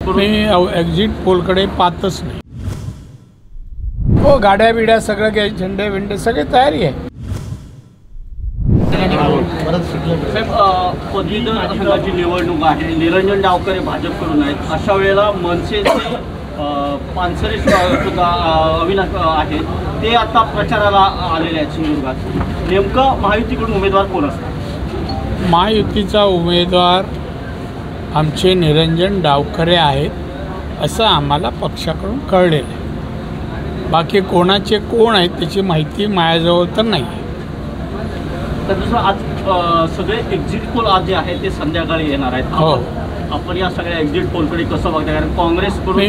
मी exit पोलकडे पाहतच नाही. हो, गाड्या बिड्या सगळं काही झेंडे विंडे सगळे तयारी आहे. पदवीधर संघाची निवडणूक आहे. निरंजन डावकर भाजपकडून आहेत. अशा वेळेला मनसेचे पानसरे सुद्धा अविनाश आहेत, ते आता प्रचाराला आलेले आहेत सिंधुदुर्गात. नेमकं महायुतीकडून उमेदवार कोण असतात? महायुतीचा उमेदवार आमचे निरंजन डावखरे आहेत असं आम्हाला पक्षाकडून कळलेलं आहे. बाकी कोणाचे कोण आहेत त्याची माहिती माझ्याजवळ तर नाही आहे. तर दुसरं आज सगळे एक्झिट पोल आज जे आहे ते संध्याकाळी येणार आहेत. हो, आपण या सगळ्या एक्झिट पोलकडे कसं बघता? कारण काँग्रेसकडून मी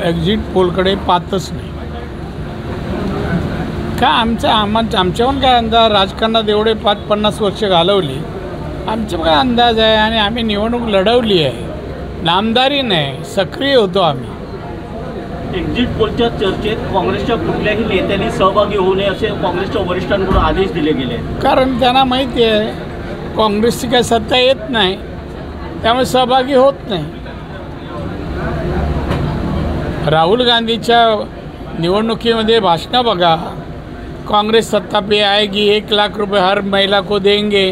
एक्झिट पोलकडे पाहतच नाही. का आमच्याहून काय अंदाज? राजकारणात एवढे 50 वर्ष घालवली, आमचा काय अंदाज आहे? आणि आम्ही निवडणूक लढवली आहे, नामदारी नाही, सक्रिय होतो आम्ही. एक्झिट पोलच्या चर्चेत काँग्रेसच्या कुठल्याही नेत्यांनी सहभागी होऊ नये असे काँग्रेसच्या वरिष्ठांकडून आदेश दिले गेले. कारण त्यांना माहिती आहे काँग्रेसची काही सत्ता येत नाही, त्यामुळे सहभागी होत नाही. राहुल गांधीच्या निवडणुकीमध्ये भाषणं बघा, काँग्रेस सत्ता पे आएगी, 1 लाख रुपये हर महिला को देंगे.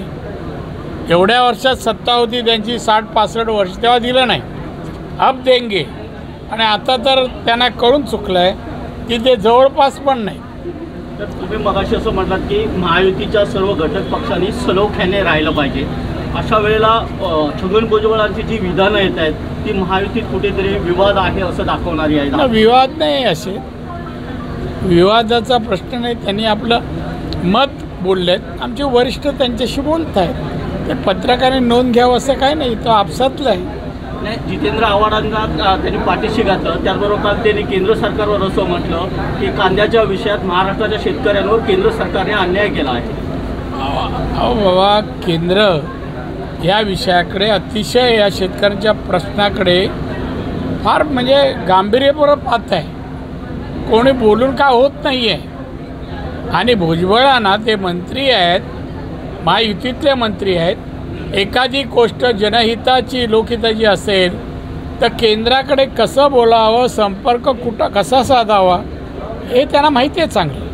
एवढ्या वर्षात सत्ता होती त्यांची 60-65 वर्ष, तेव्हा दिलं नाही. अब देंगे. आणि आता तर त्यांना कळून चुकलं आहे की ते जवळपास पण नाही. तर तुम्ही मगाशी असं म्हटलात की महायुतीच्या सर्व घटक पक्षांनी सलोख्याने राहिलं पाहिजे. अशा वेळेला छगन भुजबळांची जी विधानं येत आहेत ती महायुतीत कुठेतरी विवाद आहे असं दाखवणारी आहे. विवाद नाही, असे विवादाचा प्रश्न नाही. त्यांनी आपलं मत बोललेत, आमचे वरिष्ठ त्यांच्याशी बोलत आहेत. ते पत्रकारांनी नोंद घ्यावं असं काय नाही, तो आपसातलं आहे. नाही, जितेंद्र आव्हाडांना त्यांनी पाठीशी घातलं. त्याचबरोबर काल त्यांनी केंद्र सरकारवर असं म्हटलं की कांद्याच्या विषयात महाराष्ट्राच्या शेतकऱ्यांवर केंद्र सरकारने अन्याय केला आहे. अहो बाबा, केंद्र या विषयाकडे अतिशय, या शेतकऱ्यांच्या प्रश्नाकडे फार म्हणजे गांभीर्यपूर्वक पाहत आहे. कोणी बोलून का होत नाही आहे. आणि भुजबळांना ते मंत्री आहेत, महायुतीतले मंत्री आहेत. एखादी गोष्ट जनहिताची लोकहिताची असेल तर केंद्राकडे कसं बोलावं, संपर्क कुठं कसा साधावा हे त्यांना माहिती आहे चांगलं.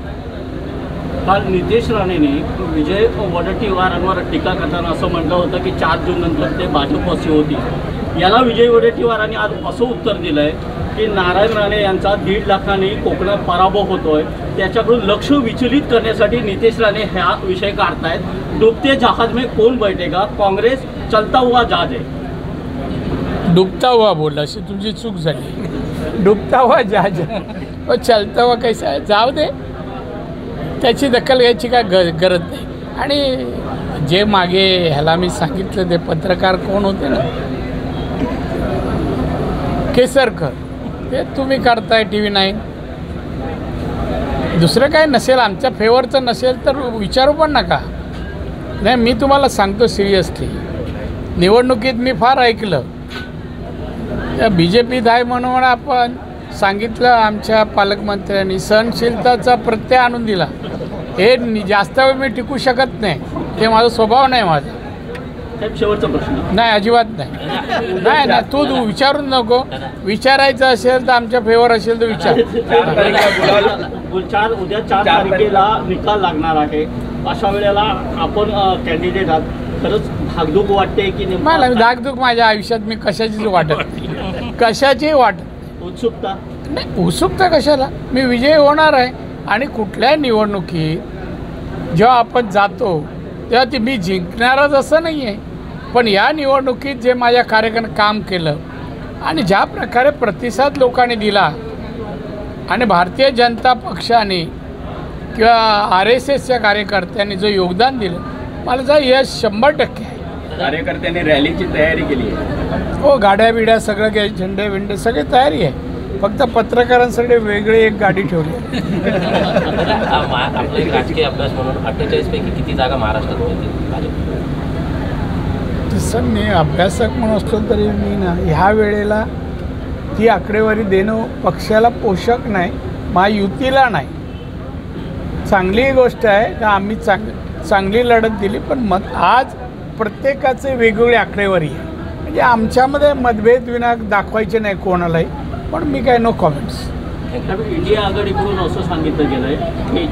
काल नितेश राणेंनी विजय वडेट्टीवारांवर टीका करताना असं म्हटलं होतं की 4 जून नंतर ते भाजपशी होती. याला विजय वडेट्टीवारांनी आज असं उत्तर दिलं आहे की नारायण राणे यांचा 1.5 लाखांनी कोकणात पराभव होतोय, त्याच्याकडून लक्ष विचलित करण्यासाठी नितेश राणे हा विषय काढतायत. डुबते जहाज में कौन बैठेगा, काँग्रेस चलता हुआ जहाज आहे. डुबता हुआ बोलला, अशी तुमची चूक झाली. डुबता हुआ जहाज व चलता हुआ कैसा आहे, जाऊ दे, त्याची दखल घ्यायची काय गरज नाही. आणि जे मागे ह्याला मी सांगितलं ते पत्रकार कोण होते ना, केसरकर, ते तुम्ही करताय TV9. दुसरं काय नसेल, आमच्या फेवरचं नसेल तर विचारू पण नका. नाही, मी तुम्हाला सांगतो सिरियसली, निवडणुकीत मी फार ऐकलं त्या BJPत आहे म्हणून आपण सांगितलं. आमच्या पालकमंत्र्यांनी सहनशीलताचा प्रत्यय आणून दिला. हे जास्त वेळ मी टिकू शकत नाही, हे माझा स्वभाव नाही. माझा शेवटचा प्रश्न नाही, अजिबात नाही. नाही ना, तू विचारून नको. विचारायचं असेल तर आमच्या फेवर असेल तर विचार. उद्या 4 तारखेला निकाल लागणार आहे. अशा वेळेला आपण कॅन्डिडेट आहात, खरंच धाकधूक वाटते की मला धाकधूक माझ्या आयुष्यात मी कशाचीच वाटत नाही, कशाची वाटत. उत्सुकता नाही, उत्सुकता कशाला? मी विजयी होणार आहे. आणि कुठल्याही निवडणुकीत जेव्हा आपण जातो तेव्हा ती मी जिंकणारच असं नाही आहे. पण या निवडणुकीत जे माझ्या कार्यकर्त्यांनी काम केलं आणि ज्या प्रकारे प्रतिसाद लोकांनी दिला आणि भारतीय जनता पक्षाने किंवा RSSच्या कार्यकर्त्यांनी जो योगदान दिलं, मला जा यश 100% आहे. कार्यकर्त्यांनी रॅलीची तयारी केली आहे. हो, गाड्या बिड्या सगळं काही झेंडे विंडे सगळे तयारी आहे. फक्त पत्रकारांसाठी वेगळी एक गाडी ठेवली. आपले राजकीय अभ्यास म्हणून 48 पैकी किती जागा महाराष्ट्रात मिळतील? तसं मी अभ्यासक म्हणून असलो तरी मी ना ह्या वेळेला ती आकडेवारी देणं पक्षाला पोषक नाही, महायुतीला नाही. चांगली गोष्ट आहे का आम्ही चांगली लढत दिली, पण मत आज प्रत्येकाचे वेगवेगळी आकडेवारी आहे. म्हणजे आमच्यामध्ये मतभेद विना दाखवायचे नाही कोणालाही, पण मी काय नो कॉमेंट्स. इंडिया आघाडीकडून असं सांगितलं गेलंय की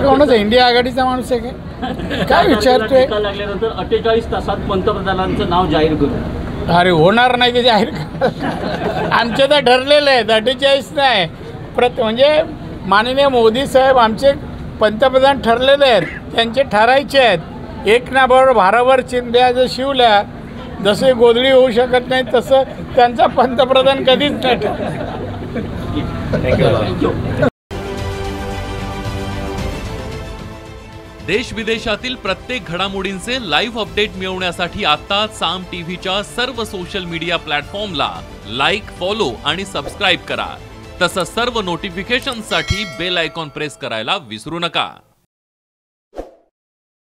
कोणाचा इंडिया आघाडीचा माणूस आहे काय विचारतोय? लागल्यानंतर 48 तासात पंतप्रधानांचं नाव जाहीर करू. अरे होणार नाही ते जाहीर आमचे तर ठरलेलं आहे 48 नाही म्हणजे माननीय मोदी साहेब आमचे पंतप्रधान ठरलेले आहेत, त्यांचे ठरायचे आहेत. एक ना बरोबर भारावर चिंध्या जर शिवल्या जसे गोधडी होऊ शकत नाही तसं त्यांचा पंतप्रधान कधीच नाही ठरला. देश विदेशातील प्रत्येक घडामोडींचे लाईव्ह अपडेट मिळवण्यासाठी आता साम टीव्हीच्या सर्व सोशल मीडिया प्लॅटफॉर्मला लाईक, फॉलो आणि सबस्क्राईब करा. तसंच सर्व नोटिफिकेशनसाठी बेल आयकॉन प्रेस करायला विसरू नका.